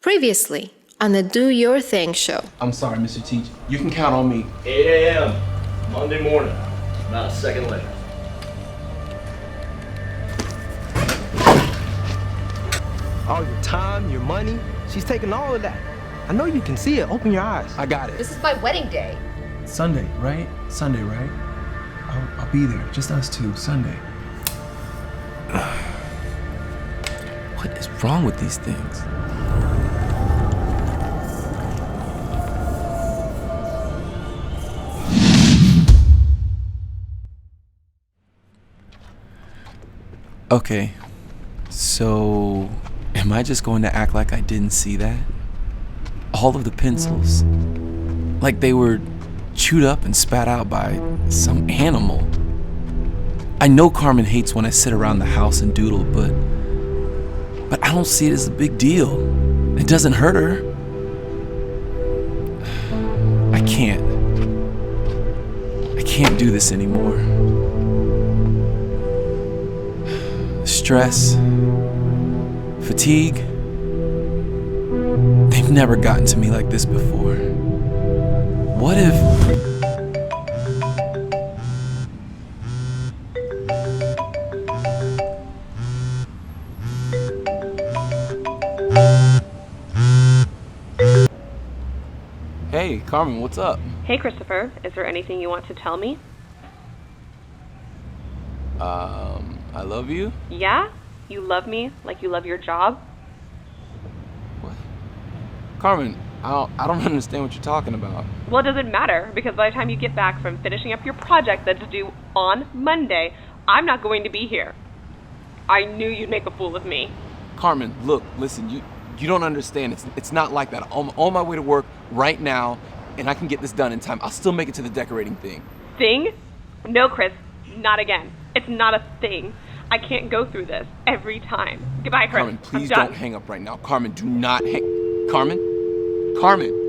Previously on the Do Your Thang Show. I'm sorry, Mr. Teach. You can count on me. 8 a.m. Monday morning. Not a second later. All your time, your money, she's taking all of that. I know you can see it. Open your eyes. I got it. This is my wedding day. Sunday, right? Sunday, right? I'll be there. Just us two. Sunday. What is wrong with these things? Okay, so am I just going to act like I didn't see that? All of the pencils, like they were chewed up and spat out by some animal. I know Carmen hates when I sit around the house and doodle, but I don't see it as a big deal. It doesn't hurt her. I can't do this anymore. Stress, fatigue, they've never gotten to me like this before. What if... Hey, Carmen, what's up? Hey, Christopher. Is there anything you want to tell me? I love you? Yeah? You love me like you love your job? What? Carmen, I don't understand what you're talking about. Well, it doesn't matter, because by the time you get back from finishing up your project that's due on Monday, I'm not going to be here. I knew you'd make a fool of me. Carmen, look, listen, you don't understand. It's not like that. I'm on my way to work right now, and I can get this done in time. I'll still make it to the decorating thing. Thing? No, Chris. Not again. It's not a thing. I can't go through this every time. Goodbye, Chris. Carmen, please I'm done. don't hang up right now. Carmen, do not hang... Carmen? Carmen?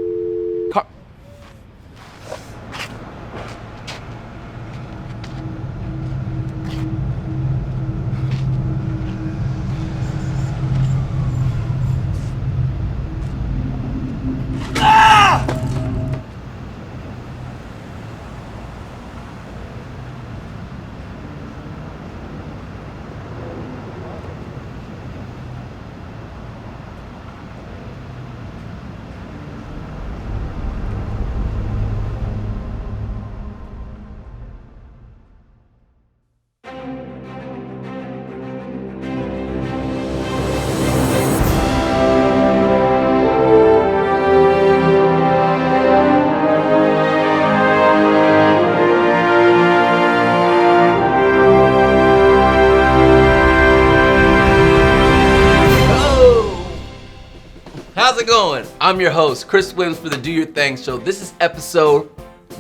How's it going? I'm your host, Chris Williams for the Do Your Thang Show. This is episode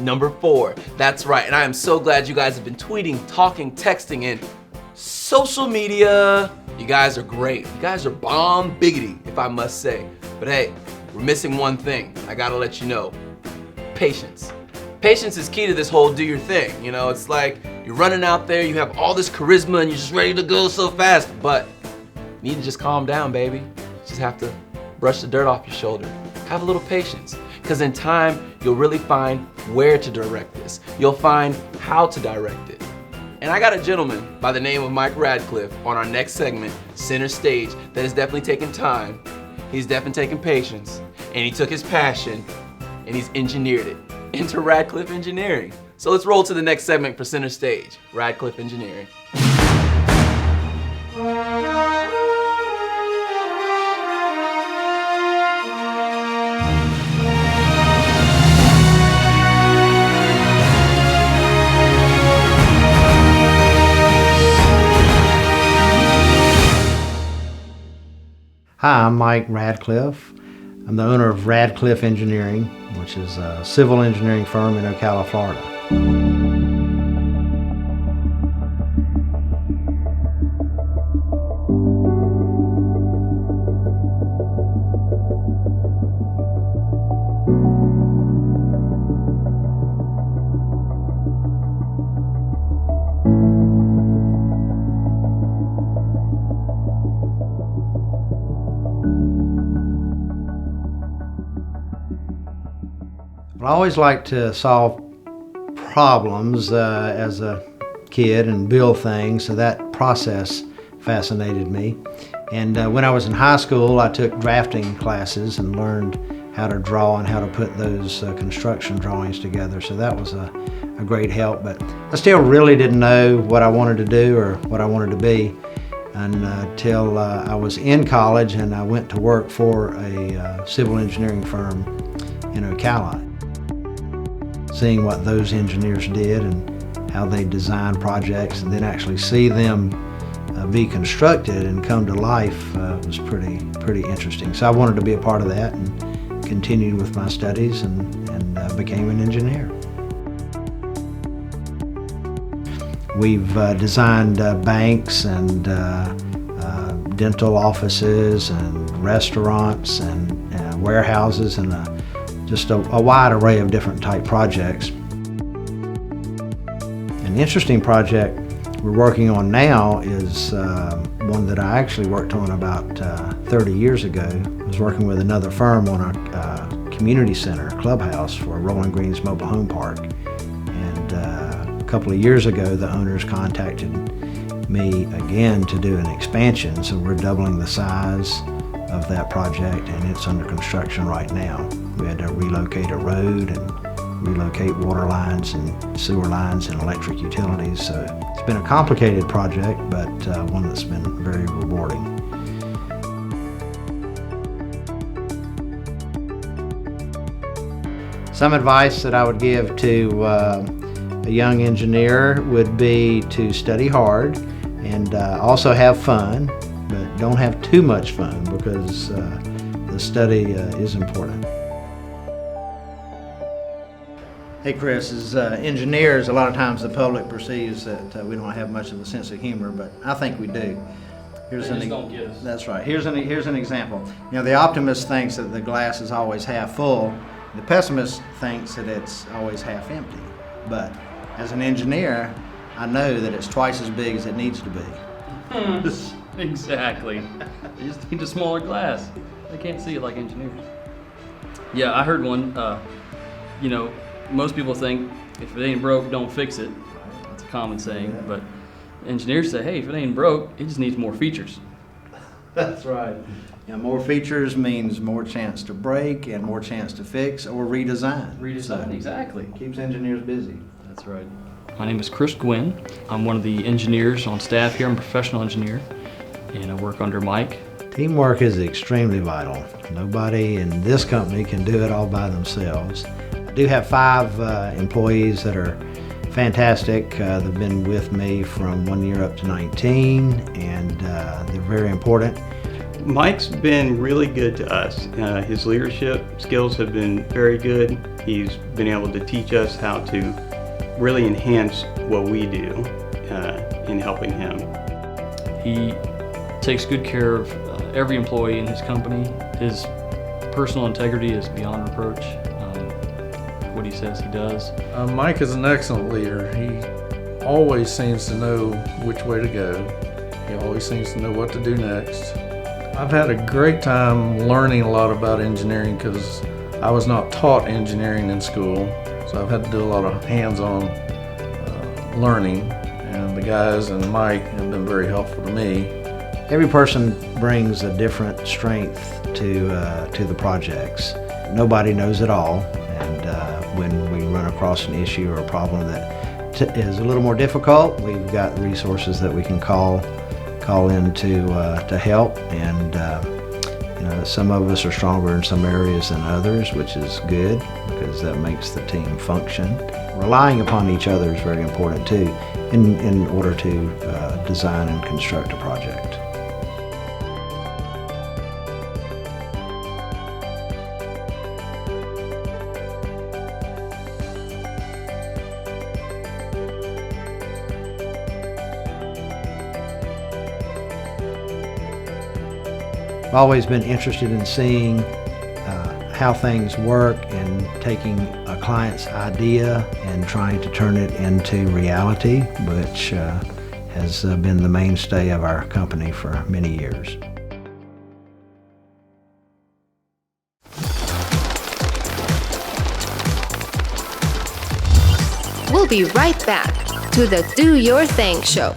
number 4. That's right, and I am so glad you guys have been tweeting, talking, texting, and social media. You guys are great. You guys are bomb biggity, if I must say. But hey, we're missing one thing. I gotta let you know. Patience. Patience is key to this whole do your thing. You know, it's like you're running out there, you have all this charisma, and you're just ready to go so fast, but you need to just calm down, baby. You just have to brush the dirt off your shoulder. Have a little patience, because in time, you'll really find where to direct this. You'll find how to direct it. And I got a gentleman by the name of Mike Radcliffe on our next segment, Center Stage, that has definitely taken time. He's definitely taken patience, and he took his passion, and he's engineered it into Radcliffe Engineering. So let's roll to the next segment for Center Stage, Radcliffe Engineering. Hi, I'm Mike Radcliffe. I'm the owner of Radcliffe Engineering, which is a civil engineering firm in Ocala, Florida. I always liked to solve problems as a kid and build things, so that process fascinated me. And when I was in high school, I took drafting classes and learned how to draw and how to put those construction drawings together, so that was a great help. But I still really didn't know what I wanted to do or what I wanted to be until I was in college and I went to work for a civil engineering firm in Ocala. Seeing what those engineers did and how they designed projects and then actually see them be constructed and come to life was pretty interesting. So I wanted to be a part of that and continued with my studies and became an engineer. We've designed banks and dental offices and restaurants and warehouses and just a wide array of different type projects. An interesting project we're working on now is one that I actually worked on about 30 years ago. I was working with another firm on a community center, clubhouse for Rolling Greens Mobile Home Park. And a couple of years ago, the owners contacted me again to do an expansion, so we're doubling the size of that project and it's under construction right now. We had to relocate a road and relocate water lines and sewer lines and electric utilities, so it's been a complicated project, but one that's been very rewarding. Some advice that I would give to a young engineer would be to study hard and also have fun, but don't have too much fun because the study is important. Hey Chris, as engineers, a lot of times the public perceives that we don't have much of a sense of humor, but I think we do. Don't get us. That's right. Here's an example. You know, the optimist thinks that the glass is always half full. The pessimist thinks that it's always half empty. But as an engineer, I know that it's twice as big as it needs to be. Exactly. They just need a smaller glass. They can't see it like engineers. Yeah, I heard one, most people think if it ain't broke, don't fix it. That's a common saying, but engineers say, hey, if it ain't broke, it just needs more features. That's right. Yeah, more features means more chance to break and more chance to fix or redesign. Redesign, exactly. Keeps engineers busy. That's right. My name is Chris Gwynn. I'm one of the engineers on staff here. I'm a professional engineer, and I work under Mike. Teamwork is extremely vital. Nobody in this company can do it all by themselves. I do have 5 employees that are fantastic. They've been with me from 1 year up to 19, and they're very important. Mike's been really good to us. His leadership skills have been very good. He's been able to teach us how to really enhance what we do in helping him. He takes good care of every employee in his company. His personal integrity is beyond reproach. What he says he does. Mike is an excellent leader. He always seems to know which way to go. He always seems to know what to do next. I've had a great time learning a lot about engineering because I was not taught engineering in school, so I've had to do a lot of hands-on learning, and the guys and Mike have been very helpful to me. Every person brings a different strength to the projects. Nobody knows it all, and when we run across an issue or a problem that is a little more difficult, we've got resources that we can call in to help, and some of us are stronger in some areas than others, which is good because that makes the team function. Relying upon each other is very important too in order to design and construct a project. I've always been interested in seeing how things work and taking a client's idea and trying to turn it into reality, which has been the mainstay of our company for many years. be right back to the Do Your Thang Show.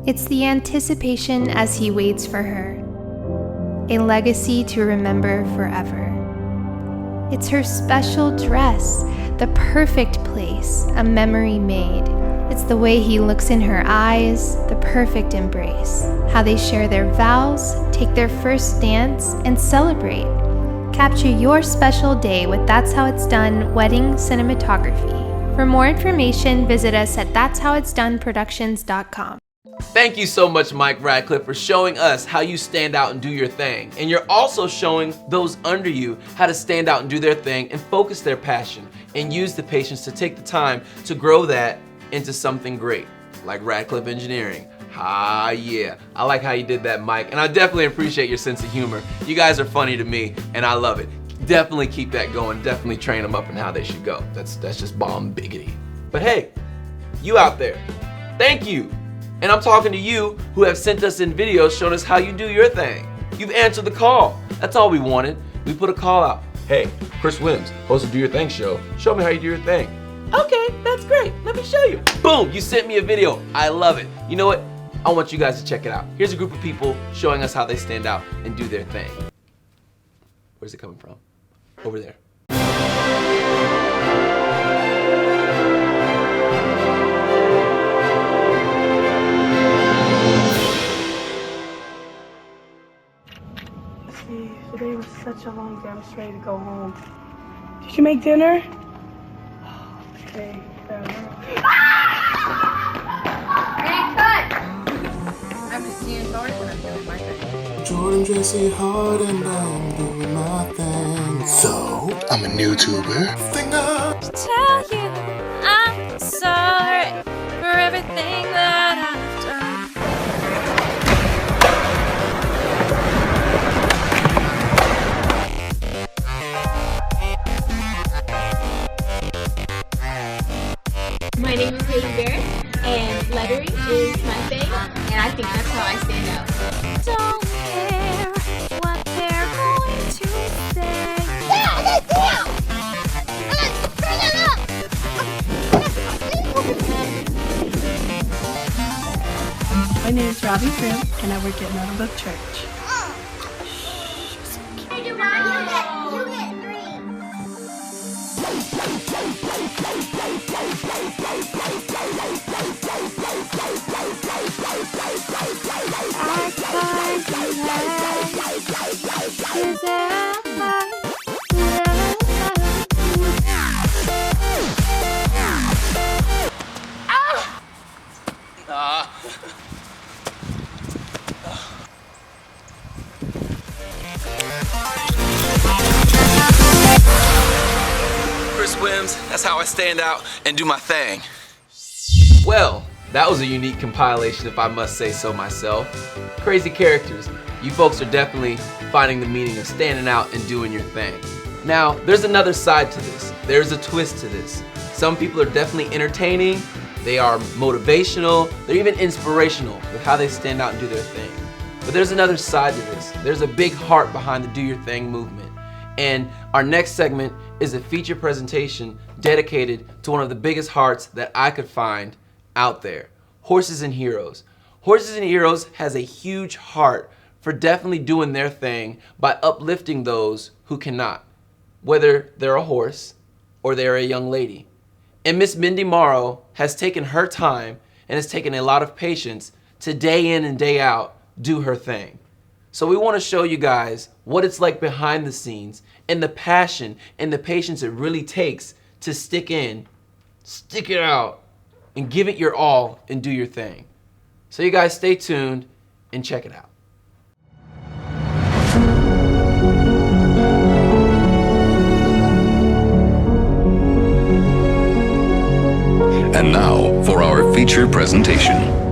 It's the anticipation as he waits for her, a legacy to remember forever. It's her special dress, the perfect place, a memory made. It's the way he looks in her eyes, the perfect embrace, how they share their vows, take their first dance, and celebrate. Capture your special day with That's How It's Done wedding cinematography. For more information, visit us at that'showitsdoneproductions.com. Thank you so much, Mike Radcliffe, for showing us how you stand out and do your thing. And you're also showing those under you how to stand out and do their thing and focus their passion and use the patience to take the time to grow that into something great, like Radcliffe Engineering. Ah, yeah. I like how you did that, Mike. And I definitely appreciate your sense of humor. You guys are funny to me, and I love it. Definitely keep that going. Definitely train them up in how they should go. That's just bomb biggity. But hey, you out there, thank you. And I'm talking to you who have sent us in videos showing us how you do your thing. You've answered the call. That's all we wanted. We put a call out. Hey, Chris Williams, host of Do Your Thang Show. Show me how you do your thing. Okay, that's great. Let me show you. Boom, you sent me a video. I love it. You know what? I want you guys to check it out. Here's a group of people showing us how they stand out and do their thing. Where's it coming from? Over there. Today was such a long day, I'm just ready to go home. Did you make dinner? Okay. Jordan Jesse Hard and I'm doing my thing. So, I'm a YouTuber. To tell you I'm sorry for everything that I've done. My name is Haley Bear, and lettering is my thing, and I think that's how I stand out. Don't care what they're going to say. My name is Robbie Prim, and I work at Meadowbrook Church. Chris Wims, that's how I stand out and do my thing. Well, that was a unique compilation if I must say so myself. Crazy characters. You folks are definitely finding the meaning of standing out and doing your thing. Now, there's another side to this. There's a twist to this. Some people are definitely entertaining, they are motivational, they're even inspirational with how they stand out and do their thing. But there's another side to this. There's a big heart behind the Do Your Thing movement. And our next segment is a feature presentation dedicated to one of the biggest hearts that I could find out there, Horses and Heroes. Horses and Heroes has a huge heart for definitely doing their thing by uplifting those who cannot, whether they're a horse or they're a young lady. And Miss Mindy Morrow has taken her time and has taken a lot of patience to day in and day out do her thing. So we want to show you guys what it's like behind the scenes and the passion and the patience it really takes to stick in, stick it out, and give it your all and do your thing. So you guys stay tuned and check it out. And now for our feature presentation.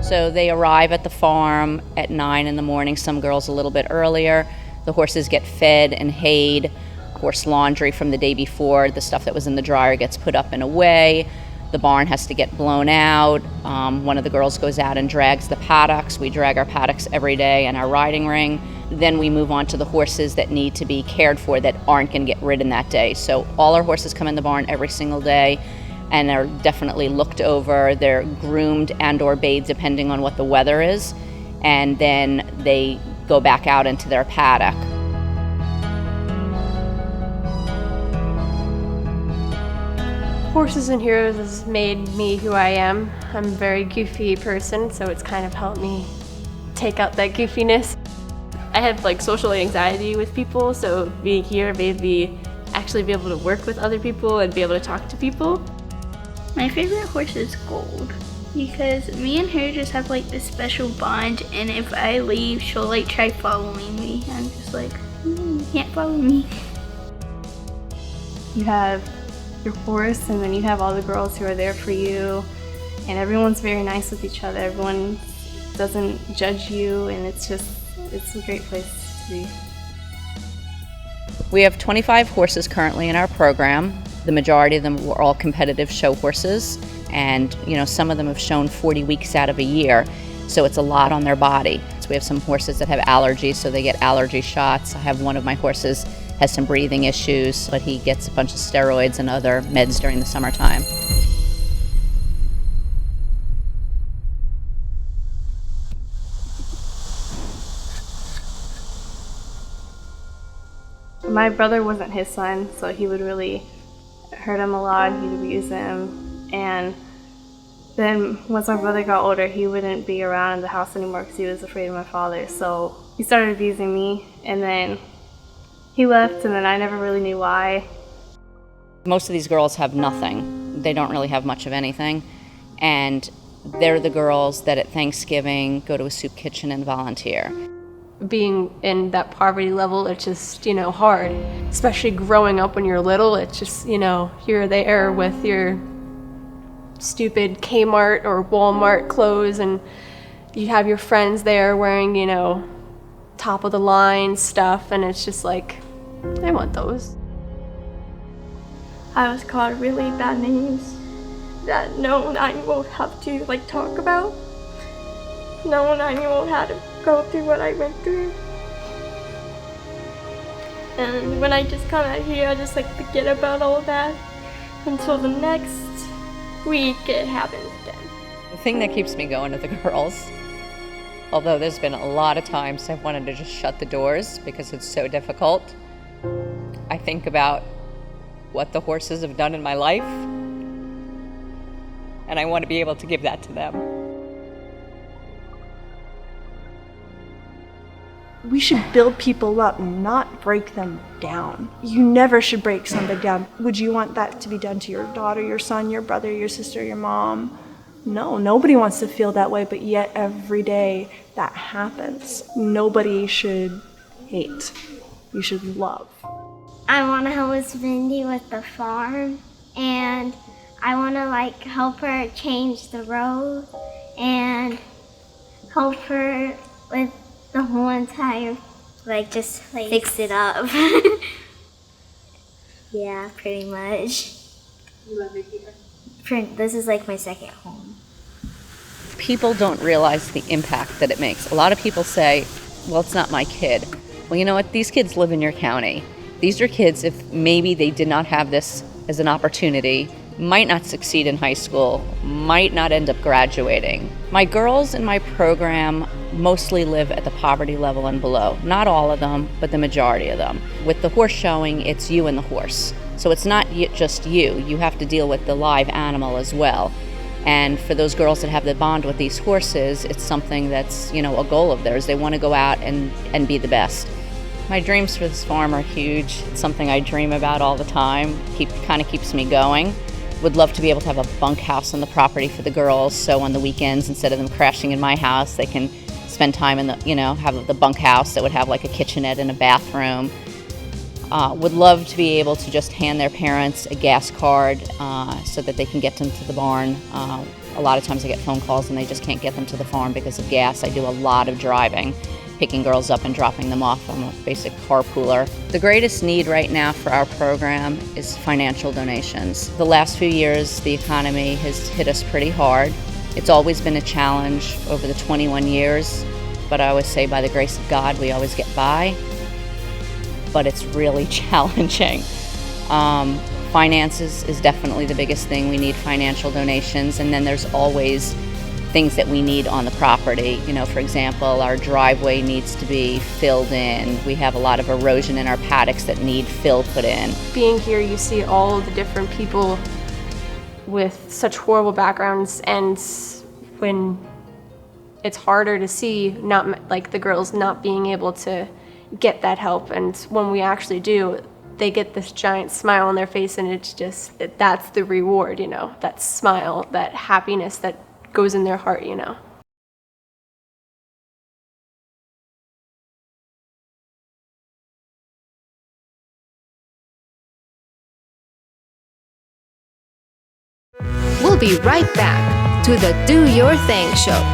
So they arrive at the farm at 9 in the morning, some girls a little bit earlier. The horses get fed and hayed, horse laundry from the day before, the stuff that was in the dryer gets put up and away. The barn has to get blown out. One of the girls goes out and drags the paddocks. We drag our paddocks every day and our riding ring. Then we move on to the horses that need to be cared for that aren't going to get ridden that day. So all our horses come in the barn every single day and are definitely looked over. They're groomed and or bathed depending on what the weather is. And then they go back out into their paddock. Horses and Heroes has made me who I am. I'm a very goofy person, so it's kind of helped me take out that goofiness. I have like social anxiety with people, so being here made me actually be able to work with other people and be able to talk to people. My favorite horse is Gold because me and her just have like this special bond, and if I leave, she'll like try following me. I'm just like, you can't follow me. You have your horse, and then you have all the girls who are there for you, and everyone's very nice with each other. Everyone doesn't judge you, and it's a great place to be. We have 25 horses currently in our program. The majority of them were all competitive show horses, and some of them have shown 40 weeks out of a year, so it's a lot on their body. So we have some horses that have allergies, so they get allergy shots. I have one of my horses has some breathing issues, but he gets a bunch of steroids and other meds during the summertime. My brother wasn't his son, so he would really hurt him a lot. He'd abuse him, and then once my brother got older, he wouldn't be around in the house anymore because he was afraid of my father. So he started abusing me, and then he left, and then I never really knew why. Most of these girls have nothing. They don't really have much of anything, and they're the girls that at Thanksgiving go to a soup kitchen and volunteer. Being in that poverty level, it's just, hard. Especially growing up when you're little, it's just, you're there with your stupid Kmart or Walmart clothes, and you have your friends there wearing, top of the line stuff, and it's just like, I want those. I was called really bad names that no 9-year-old have to talk about. No 9-year-old had to go through what I went through. And when I just come out here, I just forget about all of that until the next week it happens again. The thing that keeps me going are the girls. Although there's been a lot of times I've wanted to just shut the doors because it's so difficult. I think about what the horses have done in my life, and I want to be able to give that to them. We should build people up, not break them down. You never should break somebody down. Would you want that to be done to your daughter, your son, your brother, your sister, your mom? No, nobody wants to feel that way, but yet every day that happens. Nobody should hate. You should love. I want to help Miss Mindy with the farm, and I want to help her change the road and help her with the whole entire, just fix it up. Yeah, pretty much. You love it here? This is like my second home. People don't realize the impact that it makes. A lot of people say, well, it's not my kid. Well, you know what? These kids live in your county. These are kids, if maybe they did not have this as an opportunity, might not succeed in high school, might not end up graduating. My girls in my program mostly live at the poverty level and below. Not all of them, but the majority of them. With the horse showing, it's you and the horse. So it's not just you. You have to deal with the live animal as well. And for those girls that have the bond with these horses, it's something that's, a goal of theirs. They want to go out and be the best. My dreams for this farm are huge. It's something I dream about all the time. Kind of keeps me going. Would love to be able to have a bunkhouse on the property for the girls, so on the weekends, instead of them crashing in my house, they can spend time in the, have the bunkhouse that would have like a kitchenette and a bathroom. Would love to be able to just hand their parents a gas card so that they can get them to the barn. A lot of times I get phone calls and they just can't get them to the farm because of gas. I do a lot of driving, picking girls up and dropping them off. I'm a basic carpooler. The greatest need right now for our program is financial donations. The last few years, the economy has hit us pretty hard. It's always been a challenge over the 21 years, but I always say by the grace of God, we always get by. But it's really challenging. Finances is definitely the biggest thing. We need financial donations, and then there's always things that we need on the property. For example, our driveway needs to be filled in. We have a lot of erosion in our paddocks that need fill put in. Being here, you see all of the different people with such horrible backgrounds, and when it's harder to see, not like the girls not being able to get that help, and when we actually do, they get this giant smile on their face, and it's just, that's the reward, that smile, that happiness that goes in their heart, We'll be right back to the Do Your Thang Show.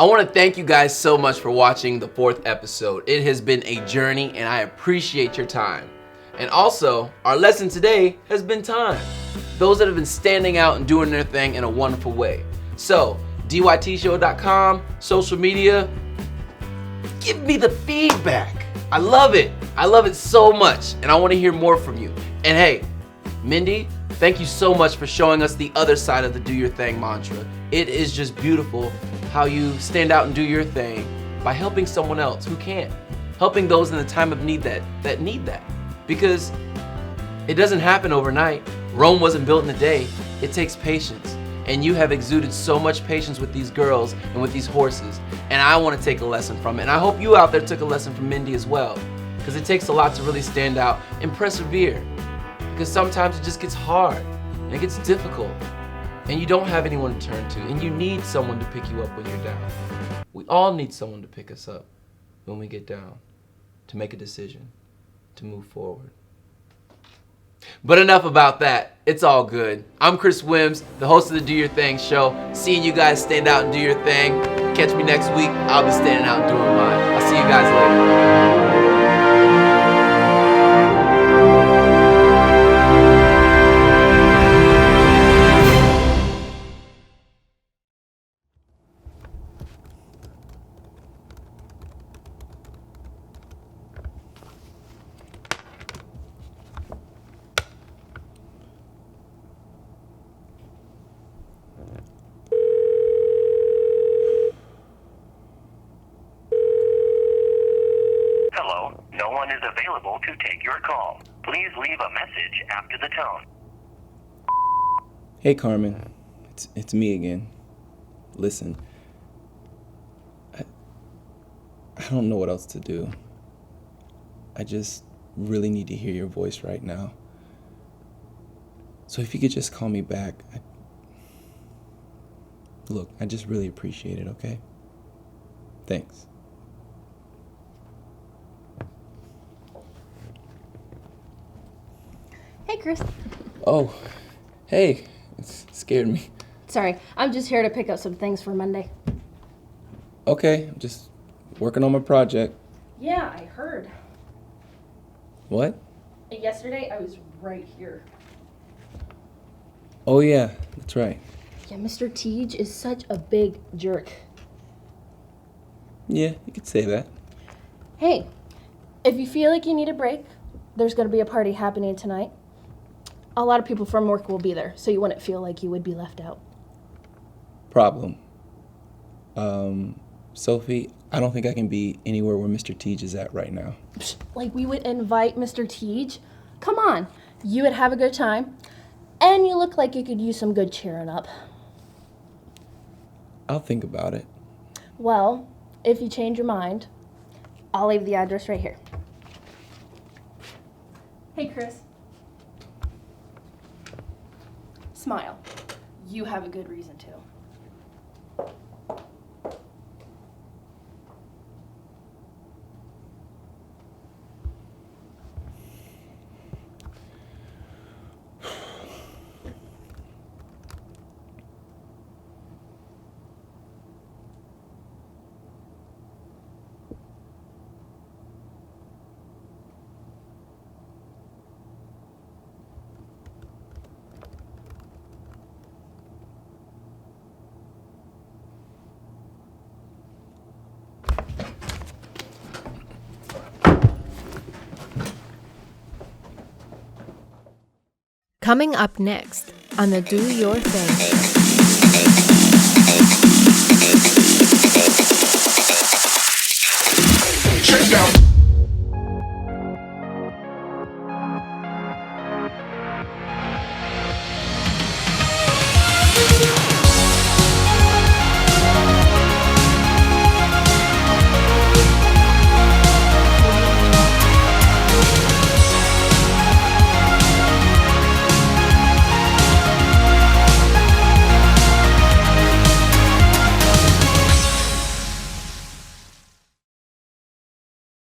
I want to thank you guys so much for watching the 4th episode. It has been a journey and I appreciate your time. And also, our lesson today has been time. Those that have been standing out and doing their thing in a wonderful way. So, dytshow.com, social media, give me the feedback. I love it. I love it so much and I want to hear more from you. And hey, Mindy, thank you so much for showing us the other side of the Do Your Thang mantra. It is just beautiful how you stand out and do your thing by helping someone else who can't. Helping those in the time of need that need that. Because it doesn't happen overnight. Rome wasn't built in a day. It takes patience. And you have exuded so much patience with these girls and with these horses. And I want to take a lesson from it. And I hope you out there took a lesson from Mindy as well. Because it takes a lot to really stand out and persevere. Because sometimes it just gets hard and it gets difficult. And you don't have anyone to turn to, and you need someone to pick you up when you're down. We all need someone to pick us up when we get down, to make a decision, to move forward. But enough about that. It's all good. I'm Chris Wims, the host of the Do Your Thang Show. Seeing you guys stand out and do your thing. Catch me next week. I'll be standing out and doing mine. I'll see you guys later. one is available to take your call. Please leave a message after the tone. Hey Carmen, it's me again. Listen, I don't know what else to do. I just really need to hear your voice right now. So if you could just call me back. Look, I just really appreciate it, okay? Thanks. Hey, Chris. Oh, hey, it scared me. Sorry, I'm just here to pick up some things for Monday. Okay, I'm just working on my project. Yeah, I heard. What? Yesterday, I was right here. Oh yeah, that's right. Yeah, Mr. Teej is such a big jerk. Yeah, you could say that. Hey, if you feel like you need a break, there's going to be a party happening tonight. A lot of people from work will be there, so you wouldn't feel like you would be left out. Problem. Sophie, I don't think I can be anywhere where Mr. Teej is at right now. Like, we would invite Mr. Teej? Come on, you would have a good time, and you look like you could use some good cheering up. I'll think about it. Well, if you change your mind, I'll leave the address right here. Hey, Chris. Smile. You have a good reason to. Coming up next on the Do Your Thang Show.